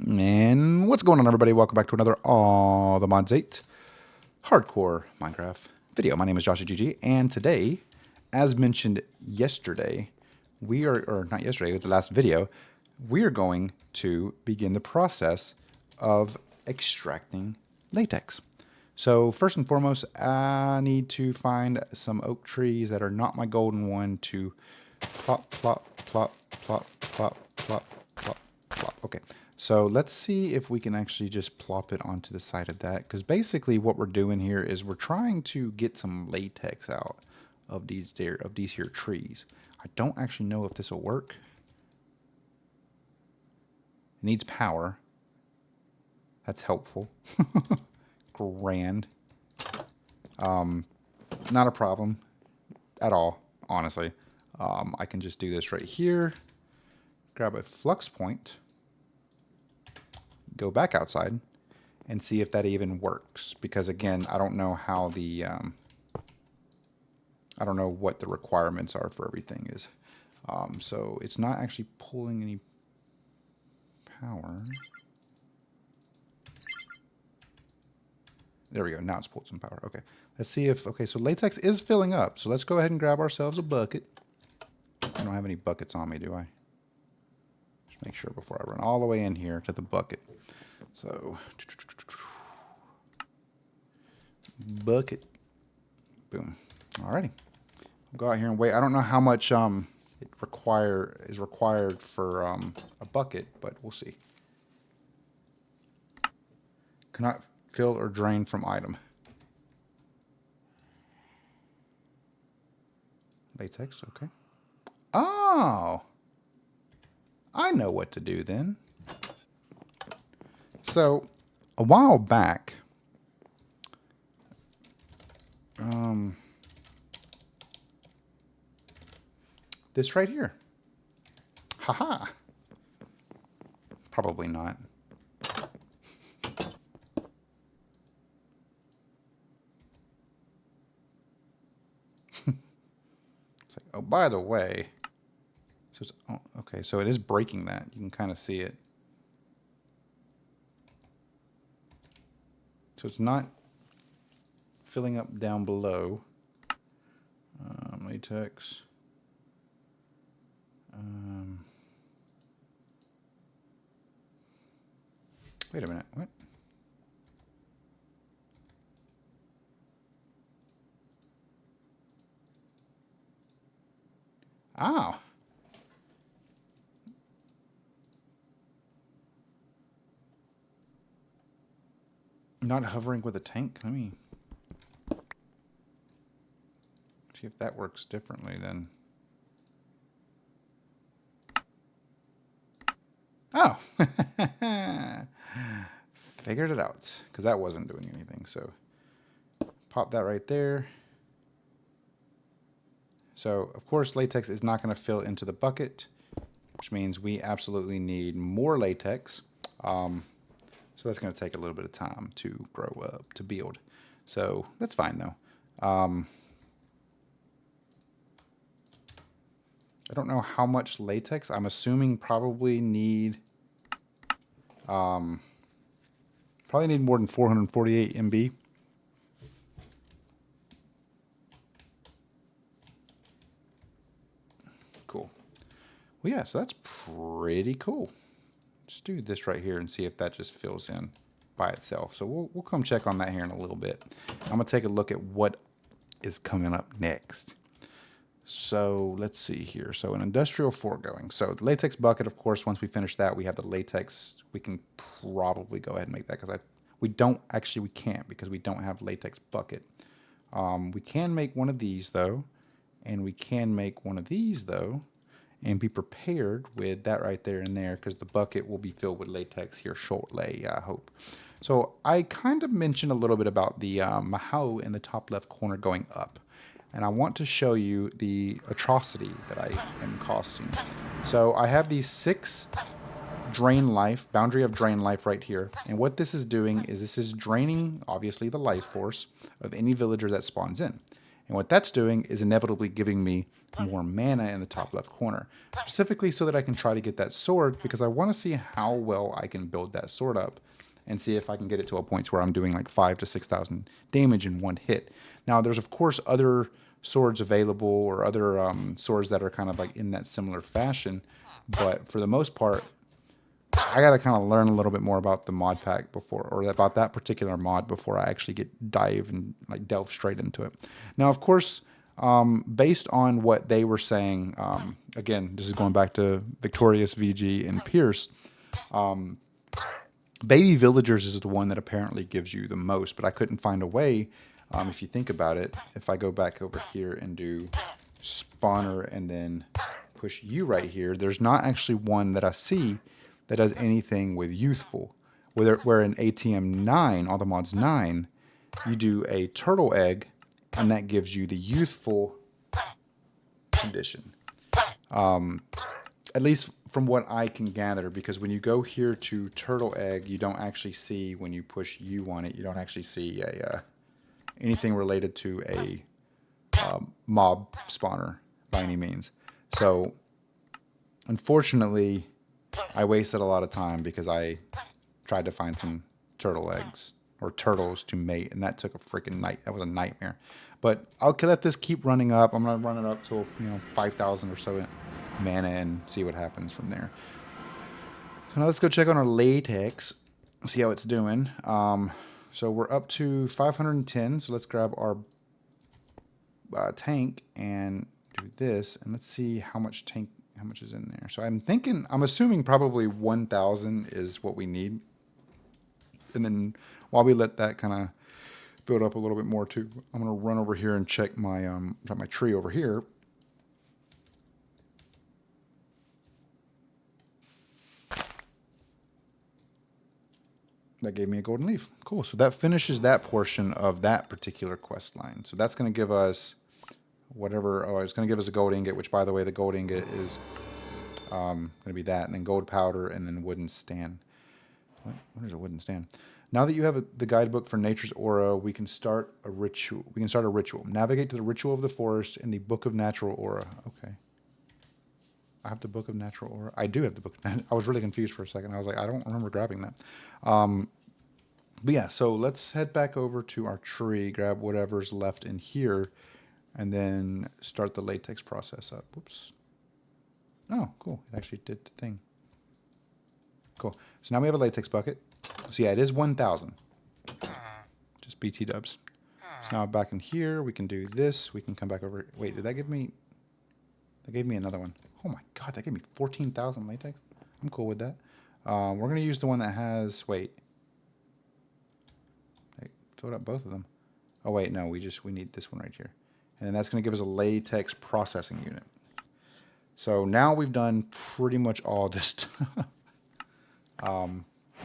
And what's going on, everybody? Welcome back to another All the Mods 8 hardcore Minecraft video. My name is JawshyGG, and today, as mentioned yesterday, or not yesterday, but the last video, we are going to begin the process of extracting latex. So first and foremost, I need to find some oak trees that are not my golden one to plop, plop, plop, plop, plop, plop, plop, plop. Okay. So let's see if we can actually just plop it onto the side of that. Because basically what we're doing here is we're trying to get some latex out of these here trees. I don't actually know if this will work. It needs power. That's helpful. Grand. Not a problem at all, honestly. I can just do this right here. Grab a flux point. Go back outside and see if that even works, because again, I don't know how the I don't know what the requirements are for everything is. So it's not actually pulling any power. There we go. Now it's pulled some power. Okay. Let's see if, okay, so latex is filling up. So let's go ahead and grab ourselves a bucket. I don't have any buckets on me, do I? Just make sure before I run all the way in here to the bucket. So, bucket. Boom. Alrighty. I'll go out here and wait. I don't know how much is required for a bucket, but we'll see. Cannot fill or drain from item. Latex, okay. Oh! I know what to do then. So, a while back, this right here. Haha. Probably not. It's like, oh, by the way, so it's, oh, okay, so it is breaking that. You can kind of see it. So it's not filling up down below. Latex. Wait a minute. What? Oh. Not hovering with a tank. Let me see if that works differently then. Oh. Figured it out, because that wasn't doing anything. So pop that right there. So of course latex is not going to fill into the bucket, which means we absolutely need more latex. So that's going to take a little bit of time to grow up, to build. So that's fine though. I don't know how much latex. I'm assuming probably need more than 448 MB. Cool. Well, yeah, so that's pretty cool. Let's do this right here and see if that just fills in by itself. So we'll come check on that here in a little bit. I'm going to take a look at what is coming up next. So let's see here. So an industrial foregoing. So the latex bucket, of course, once we finish that, we have the latex. We can probably go ahead and make that, because we can't, because we don't have latex bucket. We can make one of these though, and we can make one of these though, and be prepared with that right there and there, because the bucket will be filled with latex here shortly, I hope. So I kind of mentioned a little bit about the Maho in the top left corner going up. And I want to show you the atrocity that I am causing. So I have these 6 drain life, boundary of drain life right here. And what this is doing is this is draining, obviously, the life force of any villager that spawns in. And what that's doing is inevitably giving me more mana in the top left corner, specifically so that I can try to get that sword, because I want to see how well I can build that sword up and see if I can get it to a point where I'm doing like 5,000 to 6,000 damage in one hit. Now, there's of course other swords available, or other swords that are kind of like in that similar fashion, but for the most part, I gotta kind of learn a little bit more about the mod pack before, or about that particular mod, before I actually delve straight into it. Now, of course, based on what they were saying, again, this is going back to Victorious, VG, and Pierce. Baby Villagers is the one that apparently gives you the most, but I couldn't find a way. If you think about it, if I go back over here and do spawner and then push you right here, there's not actually one that I see that does anything with youthful. Where in ATM 9, all the mods 9, you do a turtle egg, and that gives you the youthful condition. At least from what I can gather, because when you go here to turtle egg, you don't actually see, when you push U on it, you don't actually see anything related to a mob spawner by any means. So unfortunately, I wasted a lot of time because I tried to find some turtle eggs or turtles to mate, and that took a freaking night. That was a nightmare. But I'll let this keep running up. I'm gonna run it up to 5,000 or so mana and see what happens from there. So now let's go check on our latex, see how it's doing. So we're up to 510. So let's grab our tank and do this, and let's see how much is in there. So I'm assuming probably 1,000 is what we need. And then while we let that kind of build up a little bit more too, I'm going to run over here and check my my tree over here. That gave me a golden leaf. Cool. So that finishes that portion of that particular quest line. So that's going to give us whatever. Oh, it's going to give us a gold ingot, which, by the way, the gold ingot is going to be that, and then gold powder, and then wooden stand. What is a wooden stand? Now that you have the guidebook for Nature's Aura, we can start a ritual. Navigate to the ritual of the forest in the Book of Natural Aura. Okay. I have the Book of Natural Aura. I do have the Book. I was really confused for a second. I was like, I don't remember grabbing that. But yeah, so let's head back over to our tree, grab whatever's left in here, and then start the latex process up. Whoops. Oh, cool. It actually did the thing. Cool. So now we have a latex bucket. So yeah, it is 1,000. Just BT dubs. So now back in here, we can do this. We can come back over. Wait, did that give me... That gave me another one. Oh my god, that gave me 14,000 latex. I'm cool with that. We're going to use the one that has... Wait. I filled up both of them. Oh wait, no, we need this one right here. And then that's going to give us a latex processing unit. So now we've done pretty much all this stuff.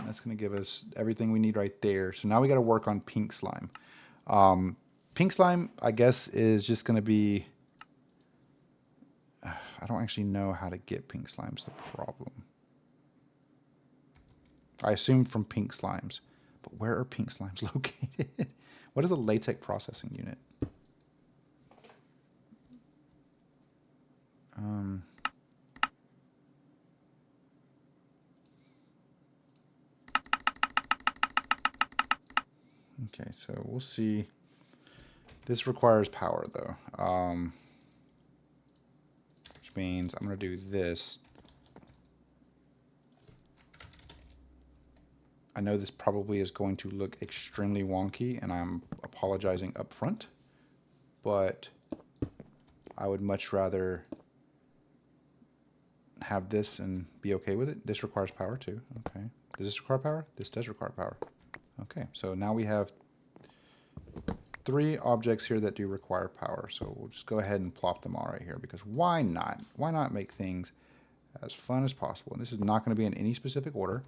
That's going to give us everything we need right there. So now we got to work on pink slime. Pink slime, I guess, is just going to be... I don't actually know how to get pink slimes, the problem. I assume from pink slimes. But where are pink slimes located? What is a latex processing unit? Okay, so we'll see. This requires power, though. Which means I'm going to do this. I know this probably is going to look extremely wonky, and I'm apologizing up front. But I would much rather have this and be okay with it. This requires power, too. Okay. Does this require power? This does require power. Okay, so now we have 3 objects here that do require power. So we'll just go ahead and plop them all right here, because why not? Why not make things as fun as possible? And this is not going to be in any specific order.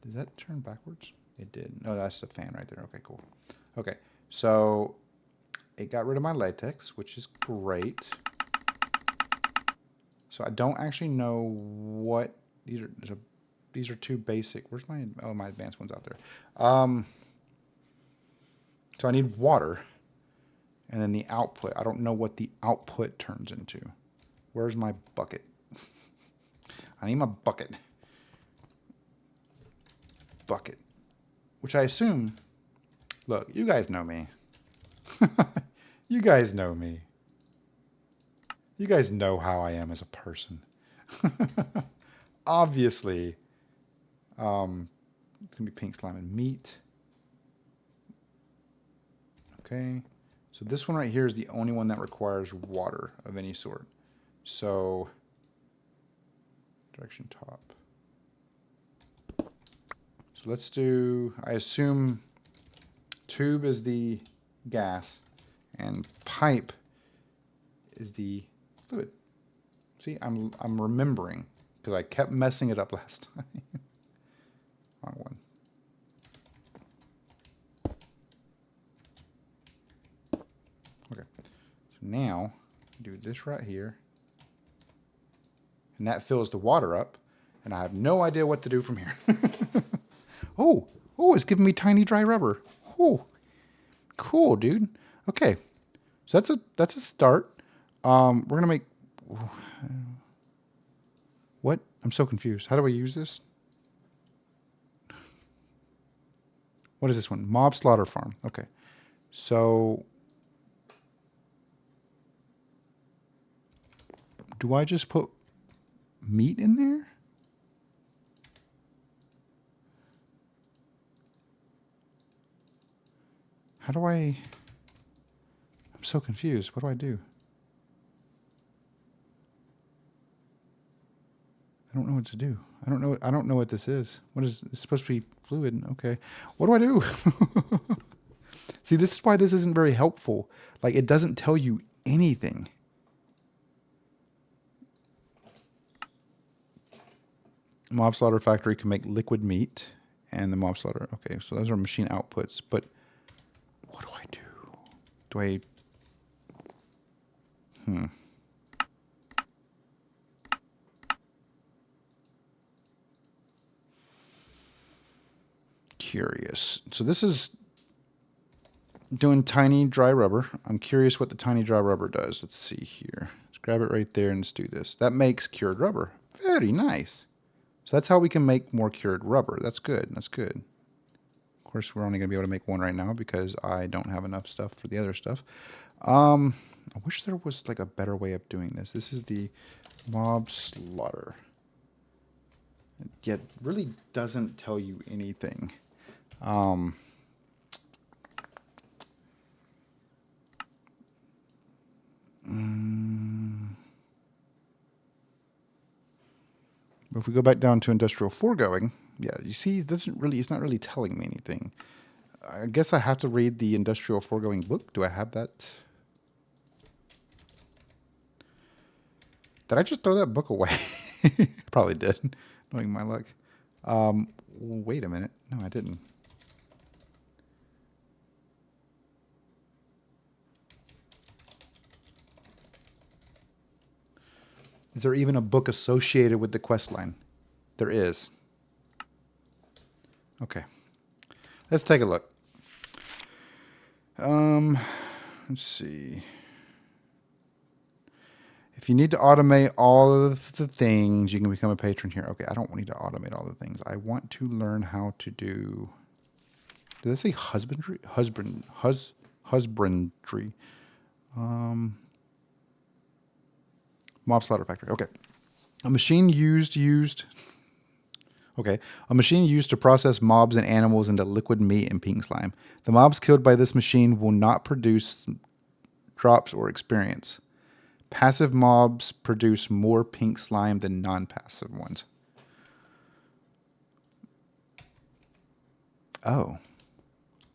Did that turn backwards? It did. No, that's the fan right there. Okay, cool. Okay, so it got rid of my latex, which is great. So I don't actually know what these are. These are 2 basic. Where's my... Oh, my advanced one's out there. So I need water. And then the output. I don't know what the output turns into. Where's my bucket? I need my bucket. Bucket. Which I assume... Look, you guys know me. You guys know me. You guys know how I am as a person. Obviously, it's going to be pink slime and meat. Okay. So this one right here is the only one that requires water of any sort. So, direction top. So let's do, I assume tube is the gas and pipe is the fluid. See, I'm remembering because I kept messing it up last time. Wrong one. Okay. So now do this right here. And that fills the water up. And I have no idea what to do from here. Oh, it's giving me tiny dry rubber. Oh, cool, dude. Okay. So that's a start. We're going to make... What? I'm so confused. How do I use this? What is this one? Mob slaughter farm. Okay. So... do I just put meat in there? How do I... I'm so confused. What do I do? I don't know what to do. I don't know what this is. What is it's supposed to be fluid? Okay. What do I do? See, this is why this isn't very helpful. Like, it doesn't tell you anything. Mob slaughter factory can make liquid meat, and the mob slaughter. Okay, so those are machine outputs. But what do I do? Do I? Curious. So this is doing tiny dry rubber. I'm curious what the tiny dry rubber does. Let's see here. Let's grab it right there and let's do this. That makes cured rubber. Very nice. So that's how we can make more cured rubber. That's good. That's good. Of course, we're only going to be able to make one right now because I don't have enough stuff for the other stuff. I wish there was like a better way of doing this. This is the mob slaughter. Yet really doesn't tell you anything. If we go back down to industrial foregoing, yeah, you see, it's not really telling me anything. I guess I have to read the industrial foregoing book. Do I have that? Did I just throw that book away? Probably did, knowing my luck. Wait a minute. No, I didn't. Is there even a book associated with the quest line? There is. Okay. Let's take a look. Let's see. If you need to automate all of the things, you can become a patron here. Okay, I don't need to automate all the things. I want to learn how to do... Did I say husbandry? Husbandry. Mob slaughter factory. Okay. A machine used. Okay. A machine used to process mobs and animals into liquid meat and pink slime. The mobs killed by this machine will not produce drops or experience. Passive mobs produce more pink slime than non-passive ones. Oh.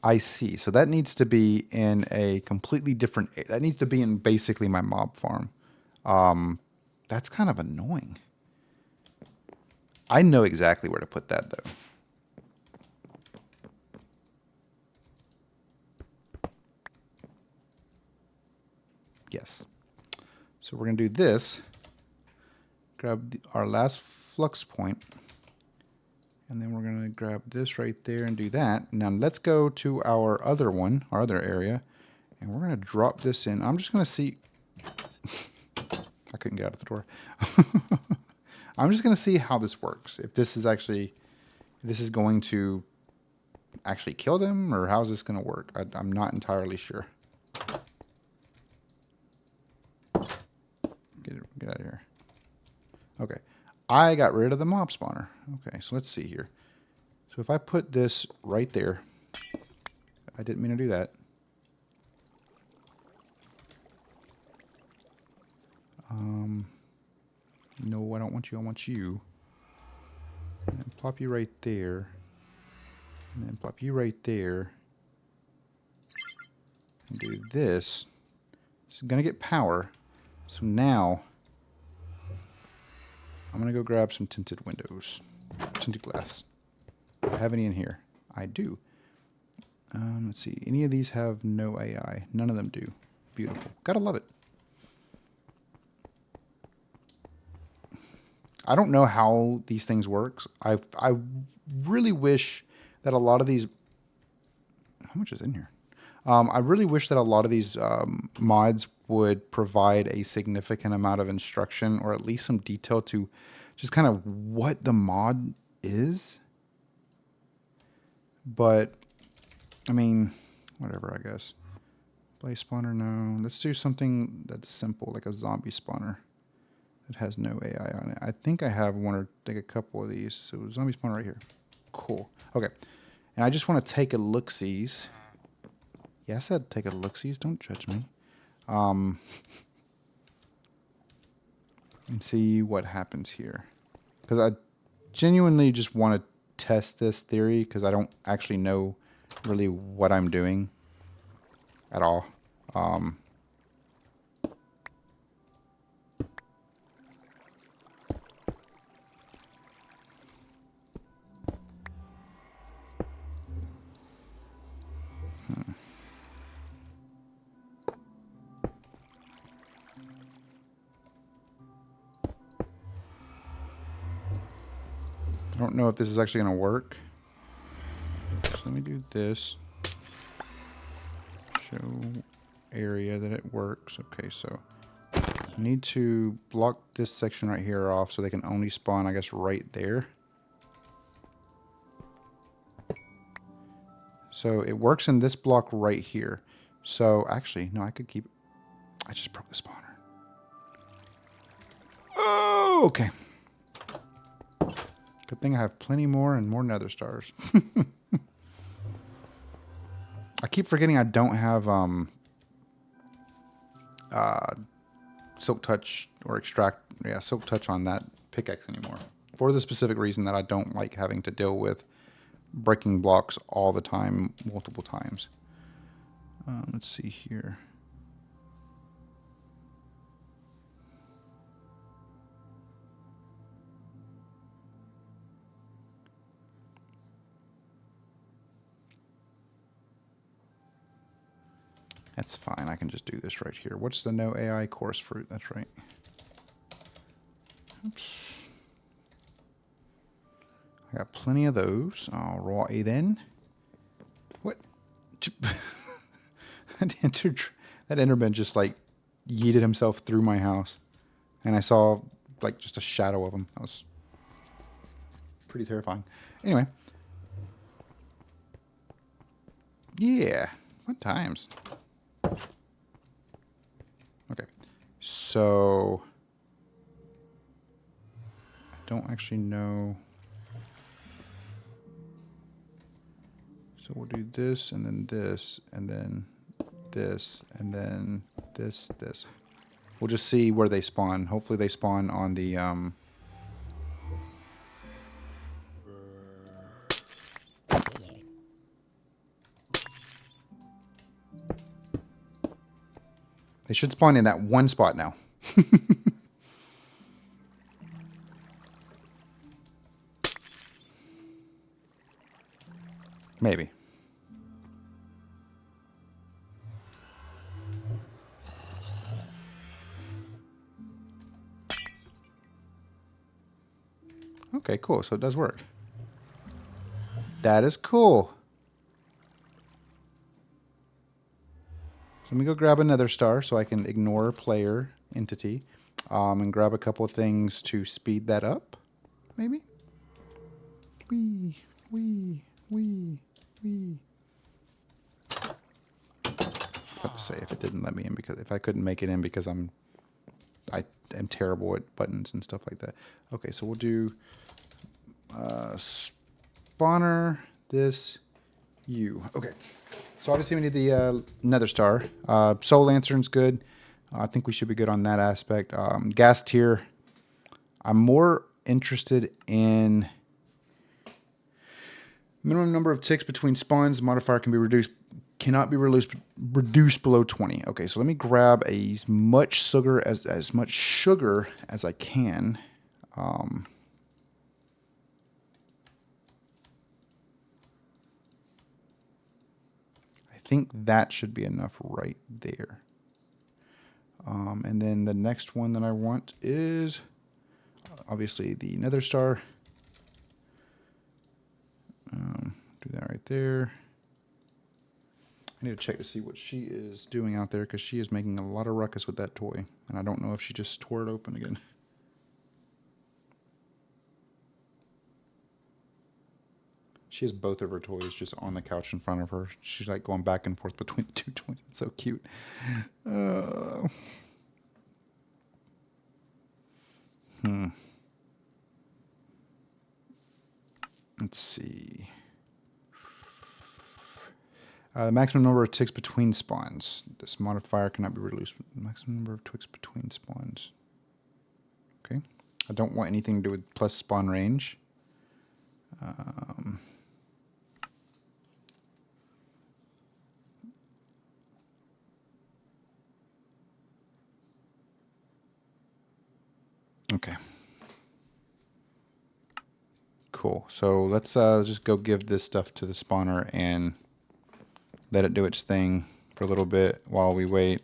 I see. So that needs to be in a completely different... That needs to be in basically my mob farm. That's kind of annoying. I know exactly where to put that, though. Yes. So we're going to do this. Grab our last flux point. And then we're going to grab this right there and do that. Now let's go to our other one, our other area, And we're going to drop this in. I'm just going to see. I couldn't get out of the door. I'm just going to see how this works. If this is actually, if this is going to actually kill them, or how is this going to work? I'm not entirely sure. Get out of here. Okay. I got rid of the mob spawner. Okay, so let's see here. So if I put this right there, I didn't mean to do that. No, I don't want you. I want you. And then plop you right there. And then plop you right there. And do this. It's going to get power. So now, I'm going to go grab some tinted windows. Tinted glass. Do I have any in here? I do. Let's see. Any of these have no AI? None of them do. Beautiful. Gotta love it. I don't know how these things work. I really wish that a lot of these... How much is in here? I really wish that a lot of these mods would provide a significant amount of instruction, or at least some detail to just kind of what the mod is. But, I mean, whatever, I guess. Blaze spawner, no. Let's do something that's simple, like a zombie spawner. It has no AI on it. I think I have one or like a couple of these. So zombie spawn right here. Cool. Okay. And I just want to take a look-sees. Yeah, I said take a look-sees. Don't judge me. And see what happens here. Because I genuinely just want to test this theory, because I don't actually know really what I'm doing at all. I don't know if this is actually going to work. So let me do this. Show area that it works. Okay, so I need to block this section right here off so they can only spawn, I guess, right there. So it works in this block right here. So actually, no, I could keep... I just broke the spawner. Oh, okay. Good thing I have plenty more and more nether stars. I keep forgetting I don't have silk touch or extract, silk touch on that pickaxe anymore. For the specific reason that I don't like having to deal with breaking blocks all the time, multiple times. Let's see here. That's fine. I can just do this right here. What's the no AI coarse fruit? That's right. Oops. I got plenty of those. Alrighty then. What? that Enderman just like yeeted himself through my house. And I saw like just a shadow of him. That was pretty terrifying. Anyway. Yeah. What times? Okay, so I don't actually know. So we'll do this, and then this, and then this, and then this. We'll just see where they spawn. Hopefully they spawn on the they should spawn in that one spot now. Maybe. Okay, cool. So it does work. That is cool. let me go grab another star so I can ignore player entity and grab a couple of things to speed that up, maybe? Wee, wee, wee, wee. Let's say if it didn't let me in, because if I couldn't make it in because I am terrible at buttons and stuff like that. Okay, so we'll do spawner, this, you. Okay, so obviously we need the nether star. Soul lantern's good. I think we should be good on that aspect. Gas tier, I'm more interested in minimum number of ticks between spawns. Modifier can be reduced, cannot be reduced below 20. Okay, so let me grab as much sugar as I can. I think that should be enough right there. And then the next one that I want is obviously the nether star. Do that right there. I need to check to see what she is doing out there, because she is making a lot of ruckus with that toy. And I don't know if she just tore it open again. She has both of her toys just on the couch in front of her. She's like going back and forth between the two toys. It's so cute. Let's see. The maximum number of ticks between spawns. This modifier cannot be reduced. Maximum number of ticks between spawns. Okay. I don't want anything to do with plus spawn range. Okay. Cool. So let's just go give this stuff to the spawner and let it do its thing for a little bit while we wait.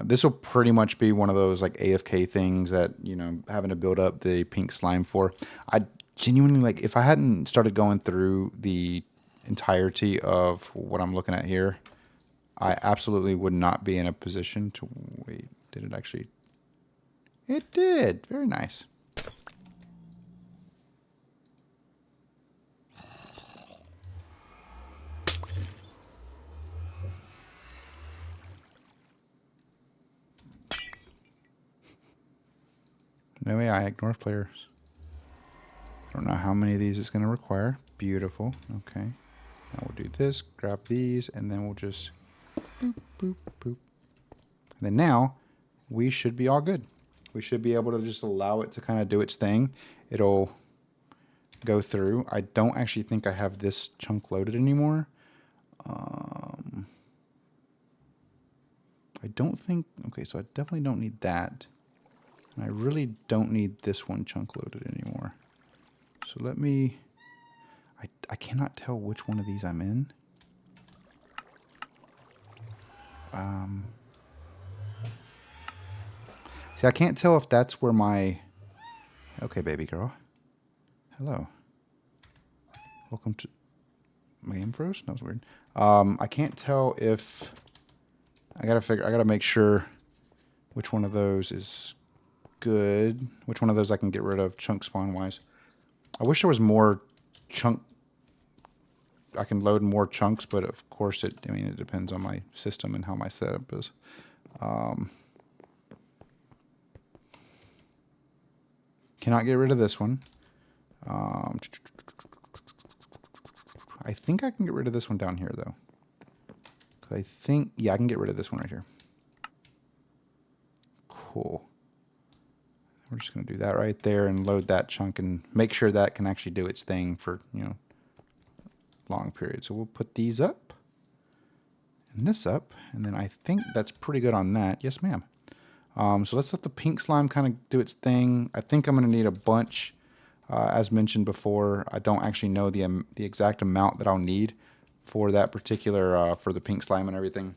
This will pretty much be one of those like AFK things that, you know, having to build up the pink slime for. I genuinely, like, if I hadn't started going through the entirety of what I'm looking at here, I absolutely would not be in a position to wait. Did it actually? It did. Very nice. No AI, ignore players. I don't know how many of these it's going to require. Beautiful. Okay. Now we'll do this, grab these, and then we'll just boop, boop, boop. And then now we should be all good. We should be able to just allow it to kind of do its thing. It'll go through. I don't actually think I have this chunk loaded anymore. I don't think, okay, so I definitely don't need that. And I really don't need this one chunk loaded anymore. So let me, I cannot tell which one of these I'm in. See, I can't tell if that's where my, okay, baby girl. Hello. Welcome to, my game froze? That was weird. I can't tell if, I gotta make sure which one of those is good. Which one of those I can get rid of chunk spawn wise. I wish there was more chunk. I can load more chunks, but of course it depends on my system and how my setup is. Cannot get rid of this one. I think I can get rid of this one down here though. I think, yeah, I can get rid of this one right here. Cool. We're just going to do that right there and load that chunk and make sure that can actually do its thing for, you know, long periods. So we'll put these up and this up, and then I think that's pretty good on that. Yes, ma'am. So let's let the pink slime kind of do its thing. I think I'm going to need a bunch. As mentioned before, I don't actually know the exact amount that I'll need for that particular, for the pink slime and everything.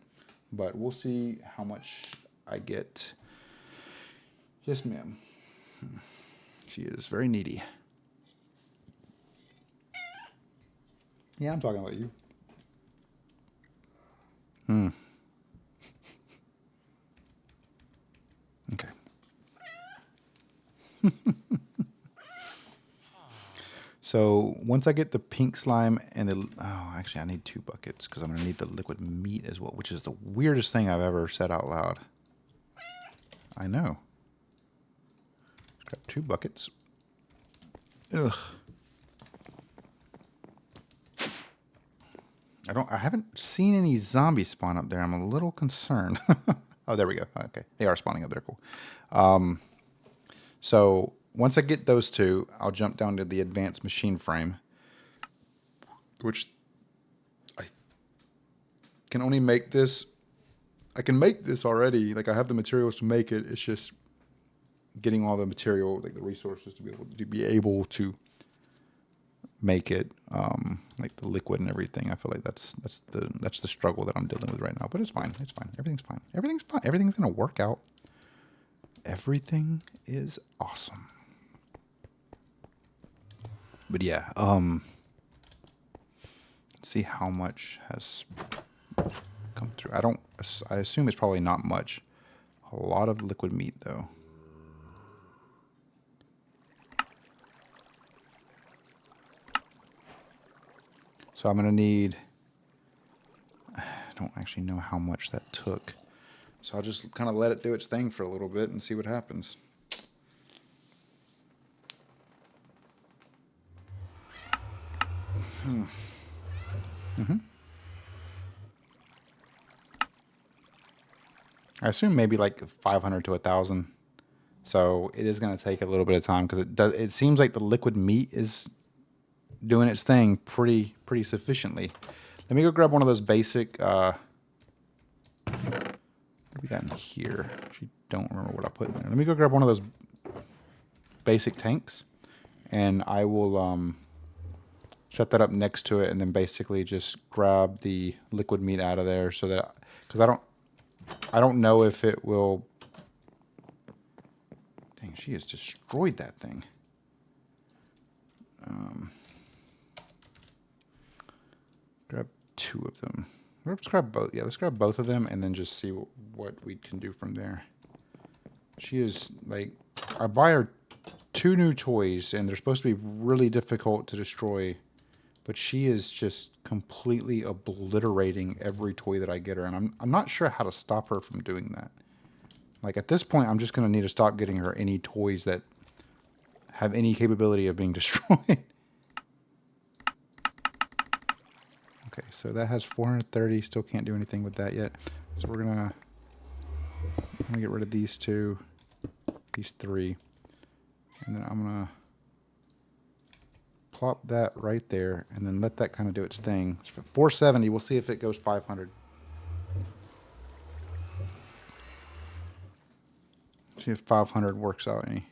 But we'll see how much I get. Yes, ma'am. She is very needy. Yeah, I'm talking about you. So once I get the pink slime and the, oh, actually I need 2 buckets because I'm going to need the liquid meat as well, which is the weirdest thing I've ever said out loud. I know. Let's grab 2 buckets. Ugh. I haven't seen any zombies spawn up there. I'm a little concerned. Oh, there we go. Okay. They are spawning up there. Cool. So once I get those 2, I'll jump down to the advanced machine frame, which I can only make this. I can make this already. Like I have the materials to make it. It's just getting all the material, like the resources to be able to make it, like the liquid and everything. I feel like that's the struggle that I'm dealing with right now. But it's fine. It's fine. Everything's fine. Everything's fine. Everything's gonna work out. Everything is awesome. But yeah, let's see how much has come through. I assume it's probably not much. A lot of liquid meat though. So I'm gonna need, I don't actually know how much that took. So I'll just kind of let it do its thing for a little bit and see what happens. I assume maybe like 500 to 1,000. So it is going to take a little bit of time because it seems like the liquid meat is doing its thing pretty sufficiently. Let me go grab one of those basic, what do we got in here? Actually, don't remember what I put in there. Let me go grab one of those basic tanks, and I will set that up next to it, and then basically just grab the liquid meat out of there, so that, because I don't know if it will. Dang, she has destroyed that thing. Grab 2 of them. Let's grab both. Yeah, let's grab both of them and then just see what we can do from there. She is like, I buy her 2 new toys and they're supposed to be really difficult to destroy, but she is just completely obliterating every toy that I get her, and I'm not sure how to stop her from doing that. Like at this point, I'm just going to need to stop getting her any toys that have any capability of being destroyed. Okay, so that has 430. Still can't do anything with that yet. So I'm gonna get rid of these 2, these 3, and then I'm gonna plop that right there, and then let that kind of do its thing. So for 470, we'll see if it goes 500. See if 500 works out any.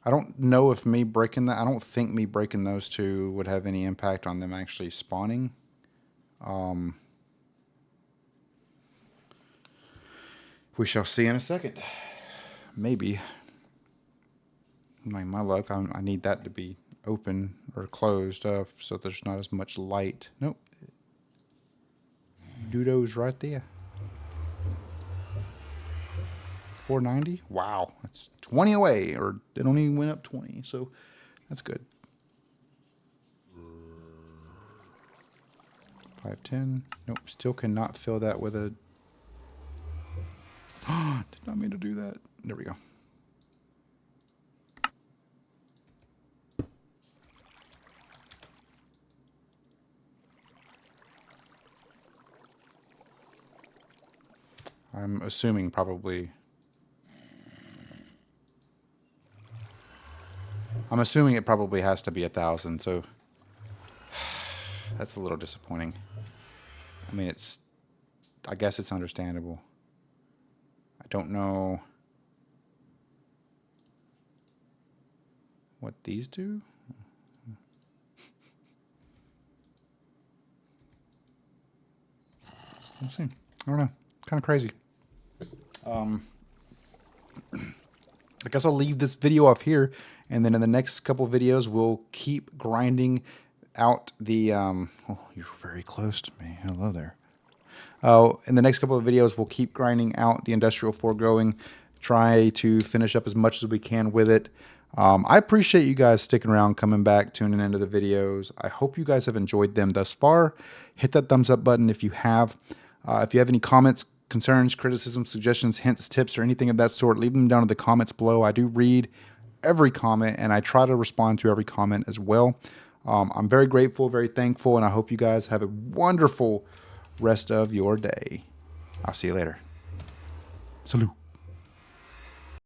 I don't know if me breaking that. I don't think me breaking those 2 would have any impact on them actually spawning. We shall see in a second. Maybe. My luck, I need that to be open or closed so there's not as much light. Nope. Dudo's right there. 490? Wow. That's 20 away, or it only went up 20, so that's good. 510. Nope, still cannot fill that with a... Did not mean to do that. There we go. I'm assuming probably... I'm assuming it probably has to be 1,000, so... That's a little disappointing. I mean, I guess it's understandable. I don't know what these do. We'll see. I don't know. Kind of crazy. I guess I'll leave this video off here, and then in the next couple of videos, we'll keep grinding out the... oh, you're very close to me. Hello there. In the next couple of videos, we'll keep grinding out the industrial foregoing, try to finish up as much as we can with it. I appreciate you guys sticking around, coming back, tuning into the videos. I hope you guys have enjoyed them thus far. Hit that thumbs up button if you have. If you have any comments, concerns, criticisms, suggestions, hints, tips, or anything of that sort, leave them down in the comments below. I do read every comment, and I try to respond to every comment as well. I'm very grateful, very thankful, and I hope you guys have a wonderful rest of your day. I'll see you later. Salute.